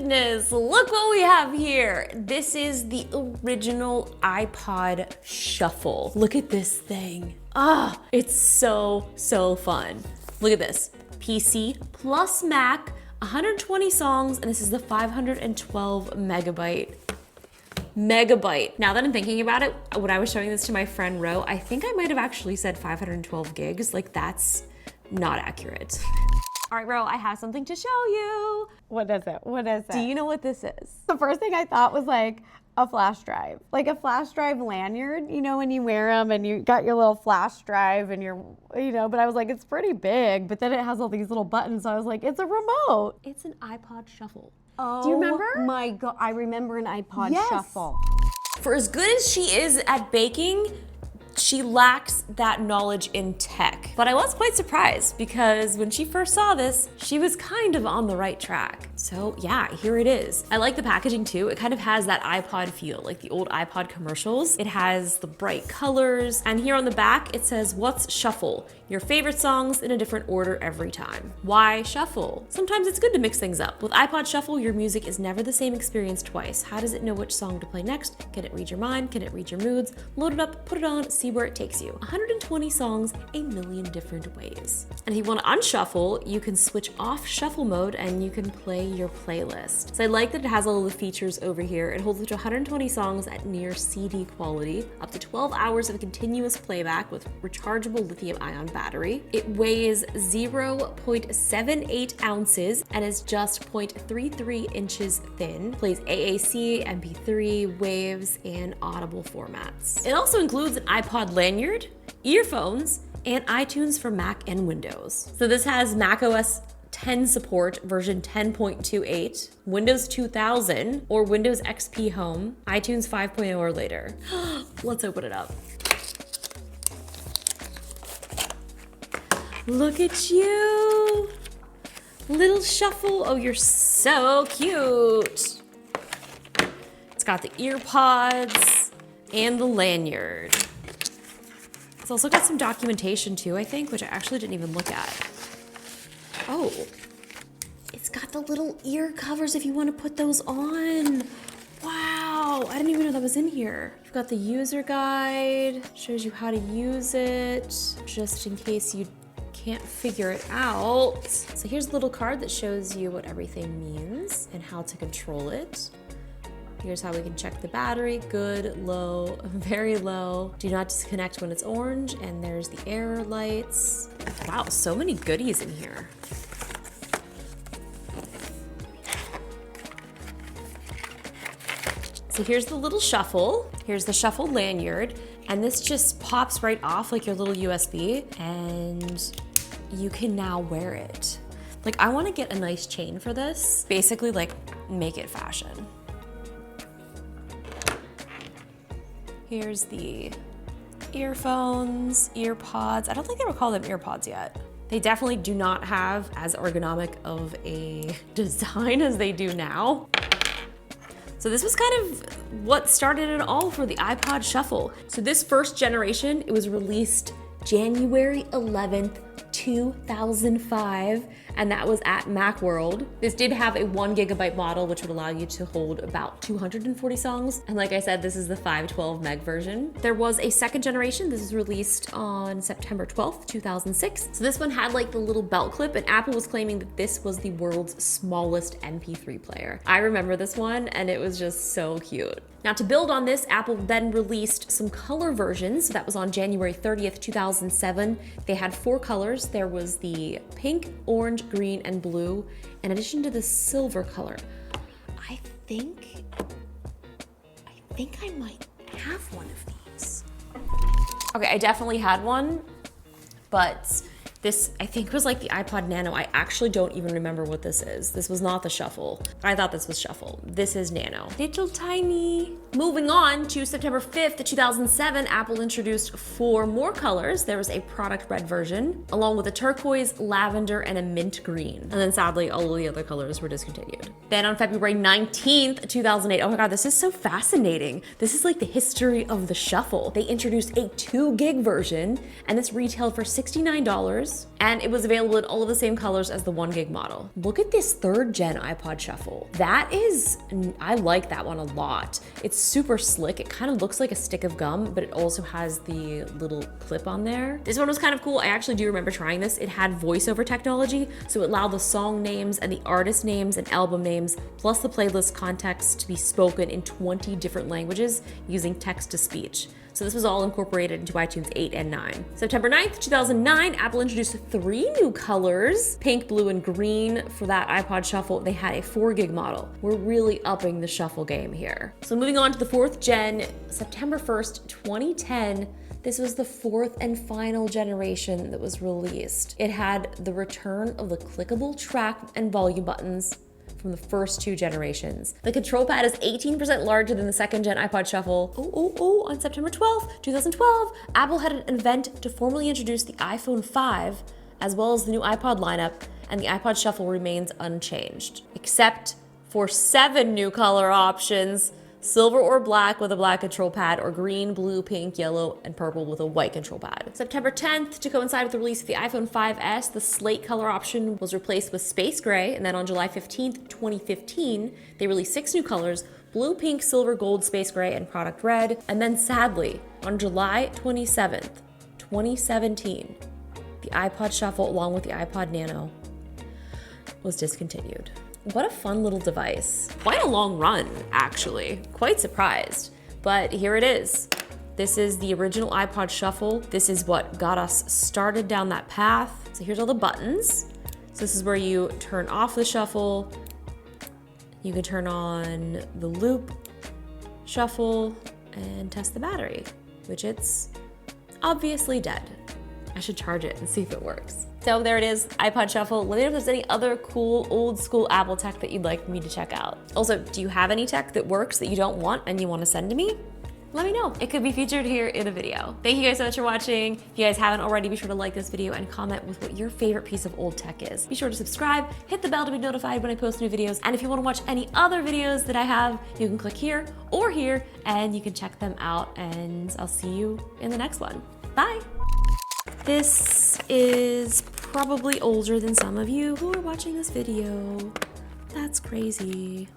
goodness, look what we have here. This is the original iPod Shuffle. Look at this thing. Ah, it's so, so fun. Look at this. PC plus Mac, 120 songs, and this is the 512 megabyte. Now that I'm thinking about it, when I was showing this to my friend Ro, I think I might have actually said 512 gigs. Like, that's not accurate. All right, Ro, I have something to show you. What is it? What is it? Do you know what this is? The first thing I thought was like a flash drive. Like a flash drive lanyard, you know, when you wear them and you got your little flash drive and you're, you know, but I was like, it's pretty big, but then it has all these little buttons. So I was like, it's a remote. It's an iPod Shuffle. Oh, do you remember? My God, I remember an iPod Yes. Shuffle. For as good as she is at baking, she lacks that knowledge in tech. But I was quite surprised because when she first saw this, she was kind of on the right track. So yeah, here it is. I like the packaging too. It kind of has that iPod feel, like the old iPod commercials. It has the bright colors, and here on the back, it says, "What's Shuffle? Your favorite songs in a different order every time." Why shuffle? Sometimes it's good to mix things up. With iPod Shuffle, your music is never the same experience twice. How does it know which song to play next? Can it read your mind? Can it read your moods? Load it up, put it on, see where it takes you. 120 songs, a million different ways. And if you want to unshuffle, you can switch off shuffle mode and you can play your playlist. So I like that it has all of the features over here. It holds up to 120 songs at near CD quality, up to 12 hours of continuous playback with rechargeable lithium-ion battery. It weighs 0.78 ounces and is just 0.33 inches thin. Plays AAC, MP3, waves, and audible formats. It also includes an iPod lanyard, earphones, and iTunes for Mac and Windows. So this has macOS 10 support, version 10.28, Windows 2000 or Windows XP Home, iTunes 5.0 or later. Let's open it up. Look at you, little Shuffle. Oh, you're so cute. It's got the ear pods and the lanyard. It's also got some documentation too, I think, which I actually didn't even look at. Oh, it's got the little ear covers if you want to put those on. Wow, I didn't even know that was in here. You've got the user guide, shows you how to use it, just in case you can't figure it out. So here's a little card that shows you what everything means and how to control it. Here's how we can check the battery, good, low, very low. Do not disconnect when it's orange, and there's the error lights. Wow, so many goodies in here. So here's the little Shuffle. Here's the Shuffle lanyard, and this just pops right off like your little USB, and you can now wear it. Like, I wanna get a nice chain for this. Basically, like, make it fashion. Here's the earphones, ear pods. I don't think they would call them ear pods yet. They definitely do not have as ergonomic of a design as they do now. So this was kind of what started it all for the iPod Shuffle. So this first generation, it was released January 11th, 2005, and that was at Macworld. This did have a 1 gigabyte model, which would allow you to hold about 240 songs. And like I said, this is the 512 meg version. There was a second generation. This was released on September 12th, 2006. So this one had like the little belt clip, and Apple was claiming that this was the world's smallest MP3 player. I remember this one, and it was just so cute. Now, to build on this, Apple then released some color versions. So that was on January 30th, 2007. They had 4 colors. There was the pink, orange, green, and blue, in addition to the silver color. I think I might have one of these. Okay, I definitely had one, but this, I think, was like the iPod Nano. I actually don't even remember what this is. This was not the Shuffle. I thought this was Shuffle. This is Nano. Little tiny. Moving on to September 5th, 2007, Apple introduced 4 more colors. There was a product red version, along with a turquoise, lavender, and a mint green. And then sadly, all of the other colors were discontinued. Then on February 19th, 2008, oh my God, this is so fascinating. This is like the history of the Shuffle. They introduced a 2 gig version, and this retailed for $69. colors, and it was available in all of the same colors as the 1 gig model. Look at this 3rd gen iPod Shuffle. I like that one a lot. It's super slick. It kind of looks like a stick of gum, but it also has the little clip on there. This one was kind of cool. I actually do remember trying this. It had voiceover technology, so it allowed the song names and the artist names and album names, plus the playlist context to be spoken in 20 different languages using text to speech. So this was all incorporated into iTunes 8 and 9. September 9th, 2009, Apple introduced 3 new colors, pink, blue, and green for that iPod Shuffle. They had a 4 gig model. We're really upping the shuffle game here. So moving on to the 4th gen, September 1st, 2010, this was the 4th and final generation that was released. It had the return of the clickable track and volume buttons from the first 2 generations. The control pad is 18% larger than the 2nd gen iPod Shuffle. On September 12th, 2012, Apple had an event to formally introduce the iPhone 5, as well as the new iPod lineup, and the iPod Shuffle remains unchanged, except for 7 new color options: silver or black with a black control pad, or green, blue, pink, yellow, and purple with a white control pad. September 10th, to coincide with the release of the iPhone 5S, the slate color option was replaced with space gray, and then on July 15th, 2015, they released 6 new colors: blue, pink, silver, gold, space gray, and product red. And then sadly, on July 27th, 2017, the iPod Shuffle, along with the iPod Nano, was discontinued. What a fun little device. Quite a long run, actually. Quite surprised. But here it is. This is the original iPod Shuffle. This is what got us started down that path. So here's all the buttons. So this is where you turn off the shuffle. You can turn on the loop, shuffle, and test the battery, which it's obviously dead. I should charge it and see if it works. So there it is, iPod Shuffle. Let me know if there's any other cool old school Apple tech that you'd like me to check out. Also, do you have any tech that works that you don't want and you want to send to me? Let me know. It could be featured here in a video. Thank you guys so much for watching. If you guys haven't already, be sure to like this video and comment with what your favorite piece of old tech is. Be sure to subscribe, hit the bell to be notified when I post new videos. And if you want to watch any other videos that I have, you can click here or here and you can check them out, and I'll see you in the next one. Bye. This is probably older than some of you who are watching this video. That's crazy.